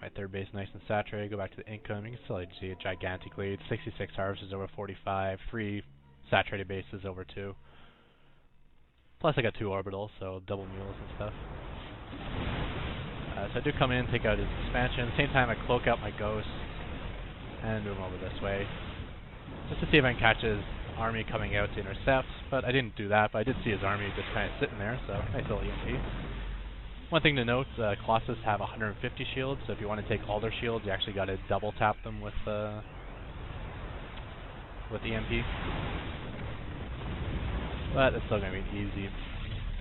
my third base nice and saturated. Go back to the income. You can still see a gigantic lead. 66 harvests over 45. 3 saturated bases over 2. Plus I got 2 orbitals, so double mules and stuff. So I do come in, take out his expansion. At the same time I cloak out my ghosts and move him over this way. Just to see if I can catch his army coming out to intercept, but I didn't do that, but I did see his army just kind of sitting there, so nice little EMP. One thing to note, Colossus have 150 shields, so if you want to take all their shields, you actually got to double tap them with EMP. But it's still going to be easy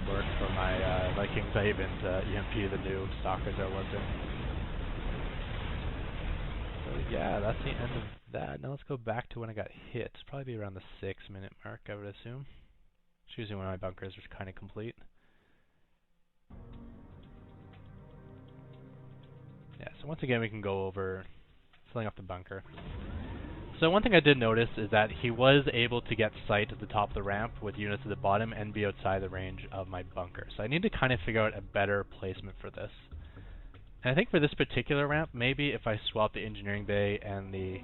work for my Vikings. I even EMP the new stalkers that worked in. So yeah, that's the end of that. Now let's go back to when I got hit. It's probably be around the 6-minute mark, I would assume. It's usually when my bunkers are kind of complete. Yeah, so once again we can go over filling up the bunker. So one thing I did notice is that he was able to get sight at the top of the ramp with units at the bottom and be outside the range of my bunker. So I need to kind of figure out a better placement for this. And I think for this particular ramp, maybe if I swap the engineering bay and the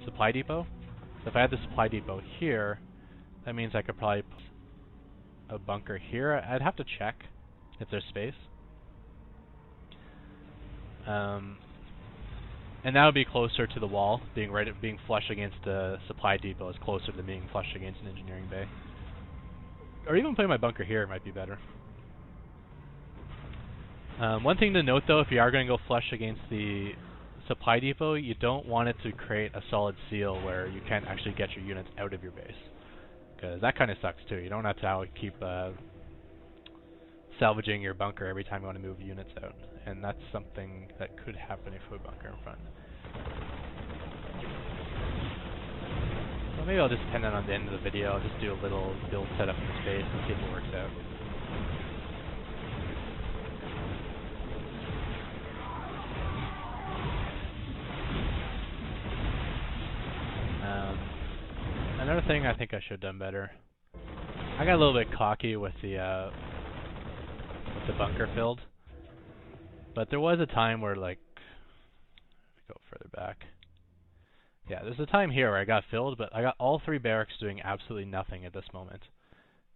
supply depot. So if I had the supply depot here, that means I could probably put a bunker here. I'd have to check if there's space. And that would be closer to the wall. Being flush against the supply depot is closer to being flush against an engineering bay. Or even putting my bunker here might be better. One thing to note though, if you are going to go flush against the supply depot, you don't want it to create a solid seal where you can't actually get your units out of your base. Because that kind of sucks too. You don't have to keep salvaging your bunker every time you want to move units out. And that's something that could happen if you put a bunker in front. So maybe I'll just pin that on the end of the video. I'll just do a little build setup in space and see if it works out. Another thing I think I should have done better. I got a little bit cocky with the bunker filled. But there was a time where, like, go further back. Yeah, there's a time here where I got filled, but I got all 3 barracks doing absolutely nothing at this moment.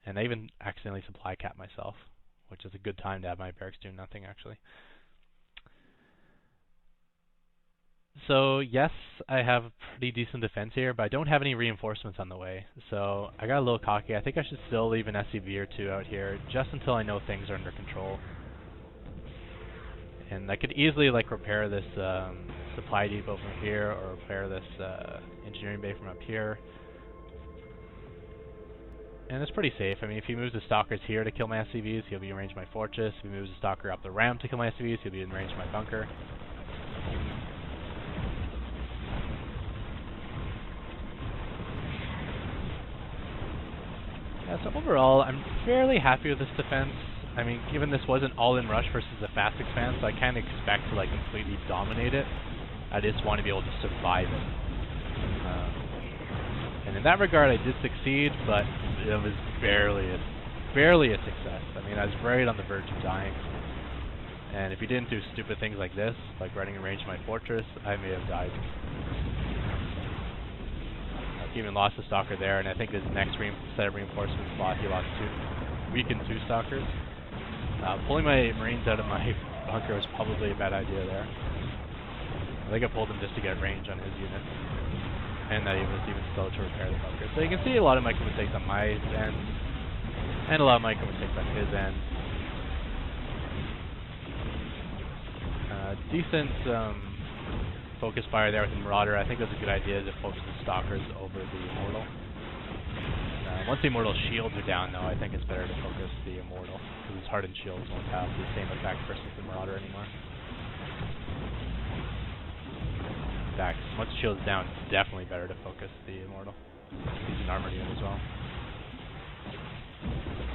And I even accidentally supply capped myself, which is a good time to have my barracks doing nothing, actually. So, yes, I have a pretty decent defense here, but I don't have any reinforcements on the way. So, I got a little cocky. I think I should still leave an SCV or 2 out here, just until I know things are under control. And I could easily like repair this supply depot from here, or repair this engineering bay from up here. And it's pretty safe. I mean, if he moves the stalkers here to kill my SCVs, he'll be in range of my fortress. If he moves the stalker up the ramp to kill my SCVs, he'll be in range of my bunker. Yeah, so overall, I'm fairly happy with this defense. I mean, given this wasn't all-in rush versus a fast expand, so I can't expect to like completely dominate it. I just want to be able to survive it. And in that regard, I did succeed, but it was barely a success. I mean, I was right on the verge of dying. And if you didn't do stupid things like this, like running in range of my fortress, I may have died. I've even lost a stalker there, and I think his next set of reinforcements he lost 2, weakened 2 stalkers. Pulling my marines out of my bunker was probably a bad idea there. I think I pulled him just to get range on his unit, and that he was even slow to repair the bunker. So you can see a lot of micro mistakes on my end, and a lot of micro mistakes on his end. Decent focus fire there with the Marauder. I think it was a good idea to focus the stalkers over the Immortal. Once the Immortal shields are down, though, I think it's better to focus the Immortal, because his hardened shields won't have the same effect versus the Marauder anymore. In fact, once the shield's down, it's definitely better to focus the Immortal. He's an armored unit as well.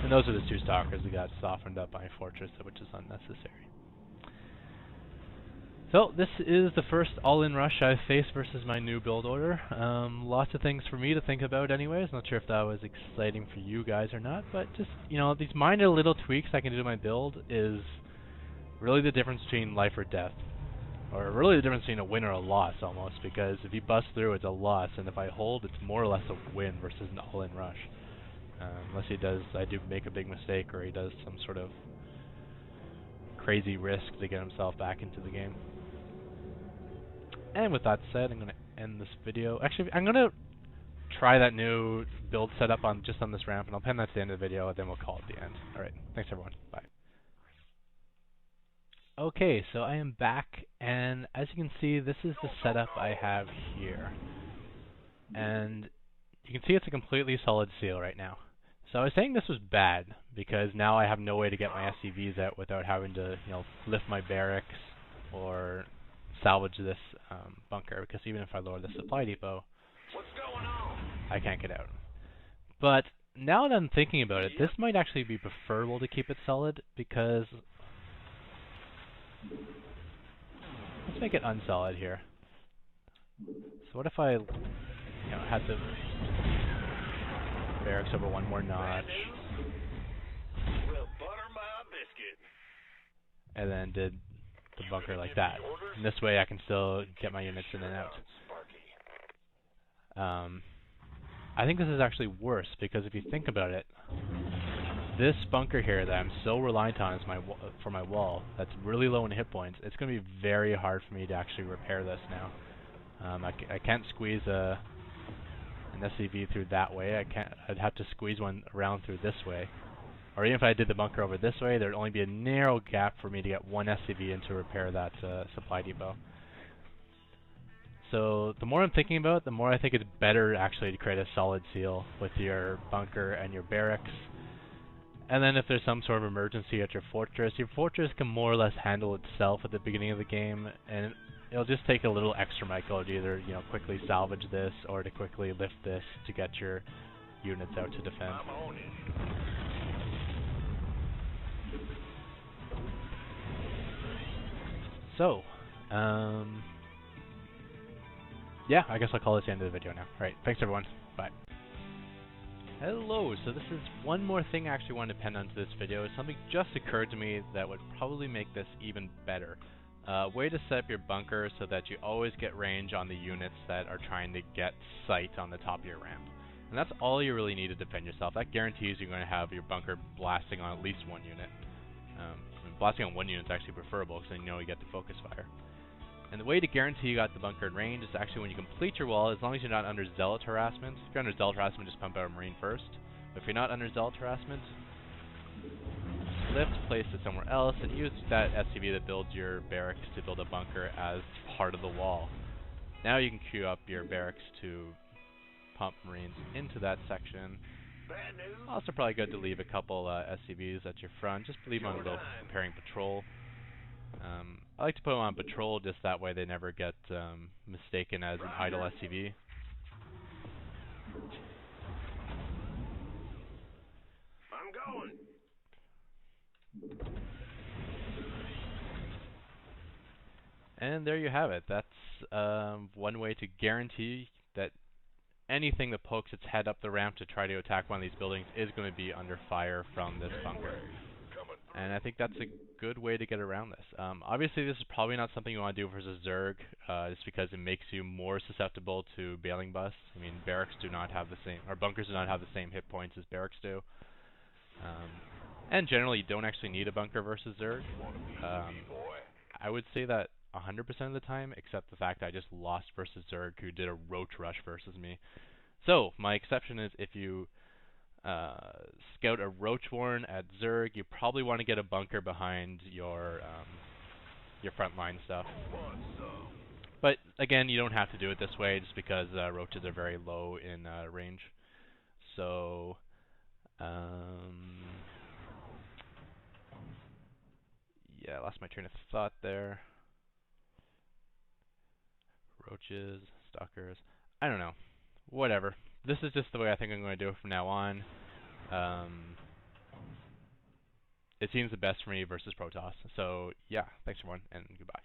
And those are the 2 stalkers that got softened up by Fortress, which is unnecessary. So, this is the first all-in rush I've faced versus my new build order. Lots of things for me to think about anyways. Not sure if that was exciting for you guys or not, but just, you know, these minor little tweaks I can do to my build is really the difference between life or death. Or really the difference between a win or a loss, almost, because if you bust through, it's a loss, and if I hold, it's more or less a win versus an all-in rush. Unless I do make a big mistake, or he does some sort of crazy risk to get himself back into the game. And with that said, I'm going to end this video. Actually, I'm going to try that new build setup just on this ramp, and I'll pin that to the end of the video, and then we'll call it the end. Alright, thanks everyone. Bye. Okay, so I am back, and as you can see, this is the setup I have here. And you can see it's a completely solid seal right now. So I was saying this was bad, because now I have no way to get my SCVs out without having to, lift my barracks or salvage this bunker, because even if I lower the supply depot, I can't get out. But now that I'm thinking about it, this might actually be preferable to keep it solid, because let's make it unsolid here. So what if I, had the barracks over one more notch, and then did the bunker like that. And this way I can still get my units in and out. I think this is actually worse, because if you think about it, this bunker here that I'm so reliant on for my wall, that's really low in hit points, it's going to be very hard for me to actually repair this now. I can't squeeze an SCV through that way. I'd have to squeeze one around through this way. Or even if I did the bunker over this way, there'd only be a narrow gap for me to get one SCV in to repair that supply depot. So the more I'm thinking about it, the more I think it's better actually to create a solid seal with your bunker and your barracks. And then if there's some sort of emergency at your fortress can more or less handle itself at the beginning of the game, and it'll just take a little extra micro to either, quickly salvage this or to quickly lift this to get your units out to defend. So, yeah, I guess I'll call this the end of the video now. Alright, thanks everyone. Bye. Hello, so this is one more thing I actually wanted to pen onto this video. Something just occurred to me that would probably make this even better. Way to set up your bunker so that you always get range on the units that are trying to get sight on the top of your ramp. And that's all you really need to defend yourself. That guarantees you're going to have your bunker blasting on at least one unit. Blasting on one unit is actually preferable, because then you get the focus fire. And the way to guarantee you got the bunker in range is actually when you complete your wall, as long as you're not under zealot harassment. If you're under zealot harassment, just pump out a marine first. But if you're not under zealot harassment, lift, place it somewhere else, and use that SCV that builds your barracks to build a bunker as part of the wall. Now you can queue up your barracks to pump marines into that section. Also probably good to leave a couple SCVs at your front. Just leave them on a little preparing patrol. I like to put them on patrol just that way they never get mistaken as an idle SCV. I'm going. And there you have it. That's one way to guarantee that anything that pokes its head up the ramp to try to attack one of these buildings is going to be under fire from this bunker. And I think that's a good way to get around this. Obviously, this is probably not something you want to do versus Zerg, just because it makes you more susceptible to bailing busts. I mean, barracks do not have the same, or bunkers do not have the same hit points as barracks do. And generally, you don't actually need a bunker versus Zerg. I would say that 100% of the time, except the fact I just lost versus Zerg, who did a roach rush versus me. So, my exception is if you scout a roach warren at Zerg, you probably want to get a bunker behind your frontline stuff. But again, you don't have to do it this way, just because roaches are very low in range. So, yeah, I lost my train of thought there. Roaches, stalkers, I don't know. Whatever. This is just the way I think I'm going to do it from now on. It seems the best for me versus Protoss. So, yeah, thanks everyone, and goodbye.